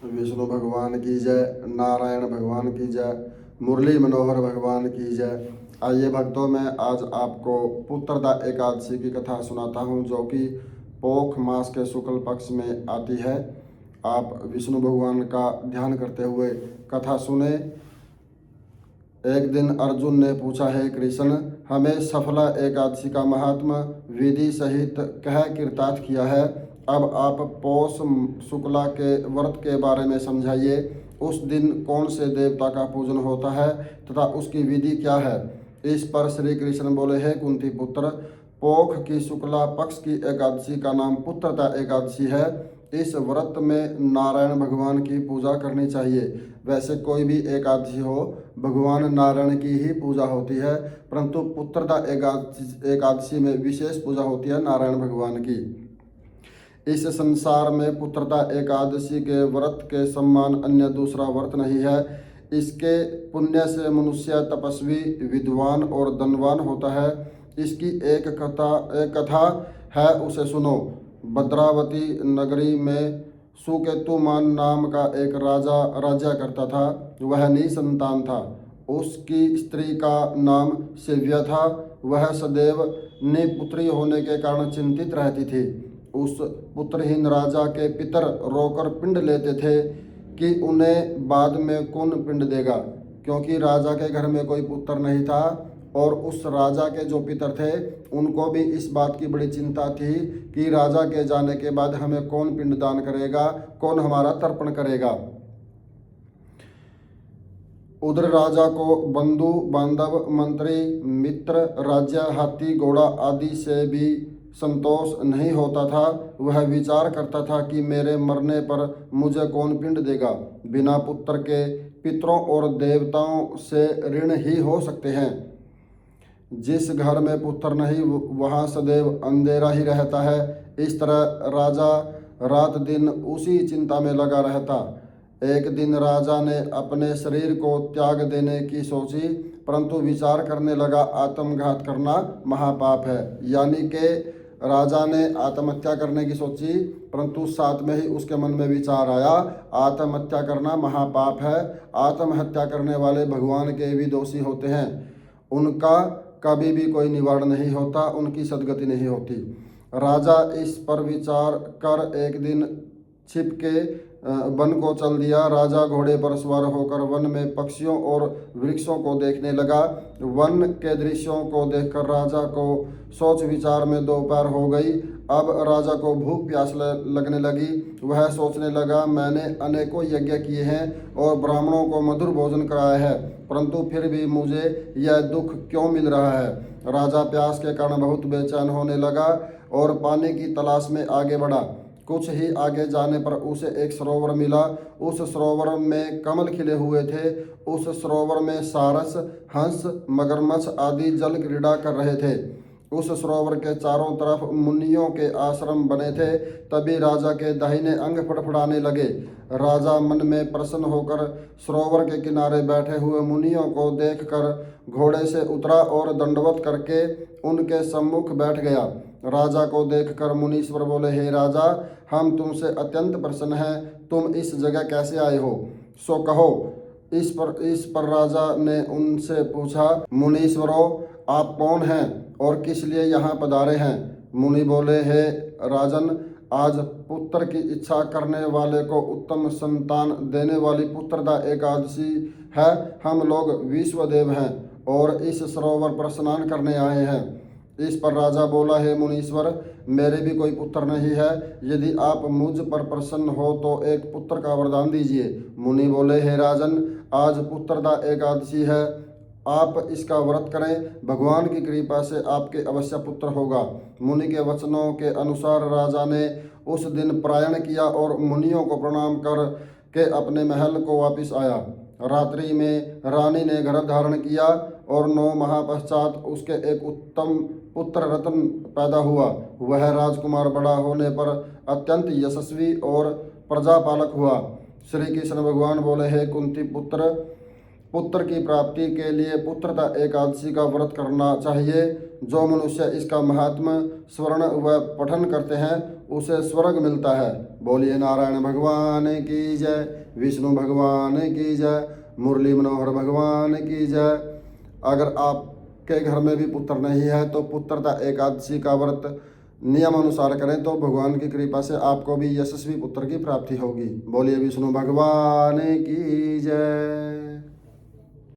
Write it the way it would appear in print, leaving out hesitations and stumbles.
विष्णु भगवान की जय, नारायण भगवान की जय, मुरली मनोहर भगवान की जय। आइए भक्तों, मैं आज आपको पुत्रदा एकादशी की कथा सुनाता हूँ, जो कि पोख मास के शुक्ल पक्ष में आती है। आप विष्णु भगवान का ध्यान करते हुए कथा सुने। एक दिन अर्जुन ने पूछा, हे कृष्ण, हमें सफला एकादशी का महात्मा विधि सहित कह कृतार्थ किया है। अब आप पौष शुक्ला के व्रत के बारे में समझाइए। उस दिन कौन से देवता का पूजन होता है तथा उसकी विधि क्या है। इस पर श्री कृष्ण बोले, हे कुंती पुत्र, पोख की शुक्ला पक्ष की एकादशी का नाम पुत्रदा एकादशी है। इस व्रत में नारायण भगवान की पूजा करनी चाहिए। वैसे कोई भी एकादशी हो, भगवान नारायण की ही पूजा होती है, परंतु पुत्रदा एकादशी में विशेष पूजा होती है नारायण भगवान की। इस संसार में पुत्रदा एकादशी के व्रत के समान अन्य दूसरा व्रत नहीं है। इसके पुण्य से मनुष्य तपस्वी, विद्वान और धनवान होता है। इसकी एक कथा है, उसे सुनो। भद्रावती नगरी में सुकेतुमान नाम का एक राजा राज्य करता था। वह निसंतान था। उसकी स्त्री का नाम शिव्या था। वह सदैव निपुत्री होने के कारण चिंतित रहती थी। उस पुत्रहीन राजा के पितर रोकर पिंड लेते थे कि उन्हें बाद में कौन पिंड देगा, क्योंकि राजा के घर में कोई पुत्र नहीं था। और उस राजा के जो पितर थे, उनको भी इस बात की बड़ी चिंता थी कि राजा के जाने के बाद हमें कौन पिंड दान करेगा, कौन हमारा तर्पण करेगा। उधर राजा को बंधु बांधव, मंत्री, मित्र, राज्य, हाथी, घोड़ा आदि से भी संतोष नहीं होता था। वह विचार करता था कि मेरे मरने पर मुझे कौन पिंड देगा। बिना पुत्र के पितरों और देवताओं से ऋण ही हो सकते हैं। जिस घर में पुत्र नहीं, वहाँ सदैव अंधेरा ही रहता है। इस तरह राजा रात दिन उसी चिंता में लगा रहता। एक दिन राजा ने अपने शरीर को त्याग देने की सोची, परंतु विचार करने लगा, आत्मघात करना महापाप है। यानी कि राजा ने आत्महत्या करने की सोची, परंतु साथ में ही उसके मन में विचार आया, आत्महत्या करना महापाप है। आत्महत्या करने वाले भगवान के भी दोषी होते हैं। उनका कभी भी कोई निवारण नहीं होता, उनकी सदगति नहीं होती। राजा इस पर विचार कर एक दिन छिप के वन को चल दिया। राजा घोड़े पर सवार होकर वन में पक्षियों और वृक्षों को देखने लगा। वन के दृश्यों को देखकर राजा को सोच विचार में दोपहर हो गई। अब राजा को भूख प्यास लगने लगी। वह सोचने लगा, मैंने अनेकों यज्ञ किए हैं और ब्राह्मणों को मधुर भोजन कराया है, परंतु फिर भी मुझे यह दुख क्यों मिल रहा है। राजा प्यास के कारण बहुत बेचैन होने लगा और पानी की तलाश में आगे बढ़ा। कुछ ही आगे जाने पर उसे एक सरोवर मिला। उस सरोवर में कमल खिले हुए थे। उस सरोवर में सारस, हंस, मगरमच्छ आदि जल क्रीड़ा कर रहे थे। उस सरोवर के चारों तरफ मुनियों के आश्रम बने थे। तभी राजा के दाहिने अंग फड़फड़ाने लगे। राजा मन में प्रसन्न होकर सरोवर के किनारे बैठे हुए मुनियों को देखकर घोड़े से उतरा और दंडवत करके उनके सम्मुख बैठ गया। राजा को देखकर मुनीश्वर बोले, हे राजा, हम तुमसे अत्यंत प्रसन्न हैं। तुम इस जगह कैसे आए हो, सो कहो। इस पर राजा ने उनसे पूछा, मुनीश्वरों, आप कौन हैं और किस लिए यहाँ पधारे हैं। मुनि बोले, हे राजन, आज पुत्र की इच्छा करने वाले को उत्तम संतान देने वाली पुत्रदा एकादशी है। हम लोग विश्वदेव हैं और इस सरोवर पर स्नान करने आए हैं। इस पर राजा बोला, हे मुनीश्वर, मेरे भी कोई पुत्र नहीं है। यदि आप मुझ पर प्रसन्न हो तो एक पुत्र का वरदान दीजिए। मुनि बोले, हे राजन, आज पुत्रदा एकादशी है, आप इसका व्रत करें। भगवान की कृपा से आपके अवश्य पुत्र होगा। मुनि के वचनों के अनुसार राजा ने उस दिन प्रयाण किया और मुनियों को प्रणाम कर के अपने महल को वापस आया। रात्रि में रानी ने गर्भ धारण किया और 9 माह पश्चात उसके एक उत्तम पुत्र रत्न पैदा हुआ। वह राजकुमार बड़ा होने पर अत्यंत यशस्वी और प्रजापालक हुआ। श्री कृष्ण भगवान बोले, हे कुंती पुत्र की प्राप्ति के लिए पुत्रदा एकादशी का व्रत करना चाहिए। जो मनुष्य इसका महात्म्य स्मरण व पठन करते हैं, उसे स्वर्ग मिलता है। बोलिए नारायण भगवान की जय, विष्णु भगवान की जय, मुरली मनोहर भगवान की जय। अगर आपके घर में भी पुत्र नहीं है तो पुत्रदा एकादशी का व्रत नियमानुसार करें तो भगवान की कृपा से आपको भी यशस्वी पुत्र की प्राप्ति होगी। बोलिए विष्णु भगवान की जय।